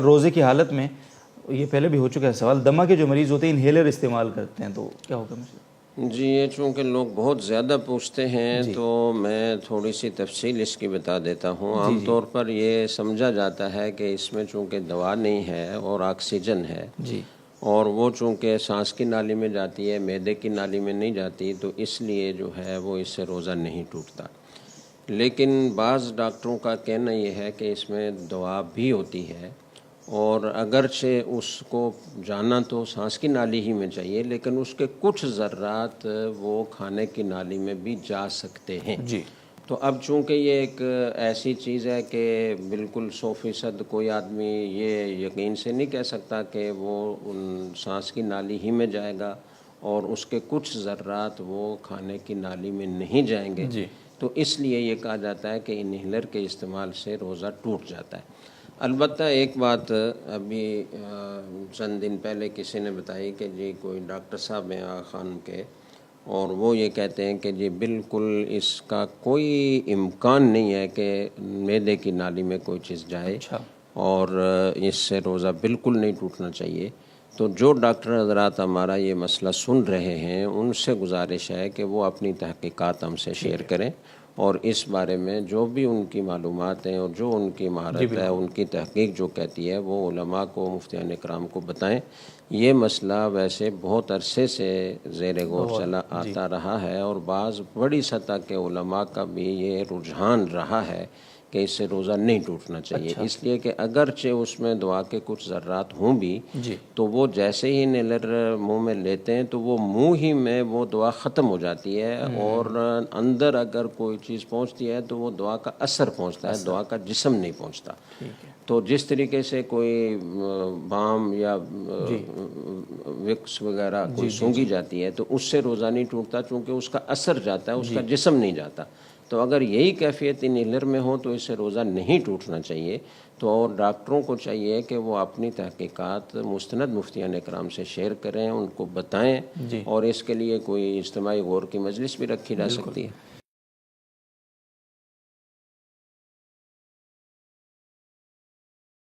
روزے کی حالت میں یہ پہلے بھی ہو چکا ہے سوال، دمہ کے جو مریض ہوتے ہیں انہیلر استعمال کرتے ہیں تو کیا حکم ہے؟ جی یہ چونکہ لوگ بہت زیادہ پوچھتے ہیں جی تو میں تھوڑی سی تفصیل اس کی بتا دیتا ہوں۔ جی عام جی طور پر یہ سمجھا جاتا ہے کہ اس میں چونکہ دوا نہیں ہے اور آکسیجن ہے جی اور وہ چونکہ سانس کی نالی میں جاتی ہے، معدے کی نالی میں نہیں جاتی، تو اس لیے جو ہے وہ اس سے روزہ نہیں ٹوٹتا۔ لیکن بعض ڈاکٹروں کا کہنا یہ ہے کہ اس میں دوا بھی ہوتی ہے اور اگرچہ اس کو جانا تو سانس کی نالی ہی میں چاہیے، لیکن اس کے کچھ ذرات وہ کھانے کی نالی میں بھی جا سکتے ہیں۔ جی تو اب چونکہ یہ ایک ایسی چیز ہے کہ بالکل 100% کوئی آدمی یہ یقین سے نہیں کہہ سکتا کہ وہ ان سانس کی نالی ہی میں جائے گا اور اس کے کچھ ذرات وہ کھانے کی نالی میں نہیں جائیں گے، جی تو اس لیے یہ کہا جاتا ہے کہ انہیلر کے استعمال سے روزہ ٹوٹ جاتا ہے۔ البتہ ایک بات ابھی چند دن پہلے کسی نے بتائی کہ جی کوئی ڈاکٹر صاحب ہیں آغا خان کے، اور وہ یہ کہتے ہیں کہ جی بالکل اس کا کوئی امکان نہیں ہے کہ معدے کی نالی میں کوئی چیز جائے اچھا اور اس سے روزہ بالکل نہیں ٹوٹنا چاہیے۔ تو جو ڈاکٹر حضرات ہمارا یہ مسئلہ سن رہے ہیں ان سے گزارش ہے کہ وہ اپنی تحقیقات ہم سے شیئر کریں اور اس بارے میں جو بھی ان کی معلومات ہیں اور جو ان کی مہارت ہے، ان کی تحقیق جو کہتی ہے، وہ علماء کو، مفتیان اکرام کو بتائیں۔ یہ مسئلہ ویسے بہت عرصے سے زیر غور چلا آتا رہا ہے اور بعض بڑی سطح کے علماء کا بھی یہ رجحان رہا ہے کہ اس سے روزہ نہیں ٹوٹنا چاہیے، اس لیے کہ اگرچہ اس میں دعا کے کچھ ذرات ہوں بھی جی تو وہ جیسے ہی انہیلر منہ میں لیتے ہیں تو وہ منہ ہی میں وہ دعا ختم ہو جاتی ہے اور اندر اگر کوئی چیز پہنچتی ہے تو وہ دعا کا اثر پہنچتا ہے، دعا کا جسم نہیں پہنچتا۔ ٹھیک ہے تو جس طریقے سے کوئی بام یا جی وکس وغیرہ کوئی جی سونگھی جی جاتی ہے تو اس سے روزہ نہیں ٹوٹتا، چونکہ اس کا اثر جاتا ہے، اس کا جی جسم نہیں جاتا۔ تو اگر یہی کیفیت انہیلر میں ہو تو اس سے روزہ نہیں ٹوٹنا چاہیے۔ تو اور ڈاکٹروں کو چاہیے کہ وہ اپنی تحقیقات مستند مفتیان اکرام سے شیئر کریں، ان کو بتائیں جی اور اس کے لیے کوئی اجتماعی غور کی مجلس بھی رکھی جا بالکل۔ سکتی ہے۔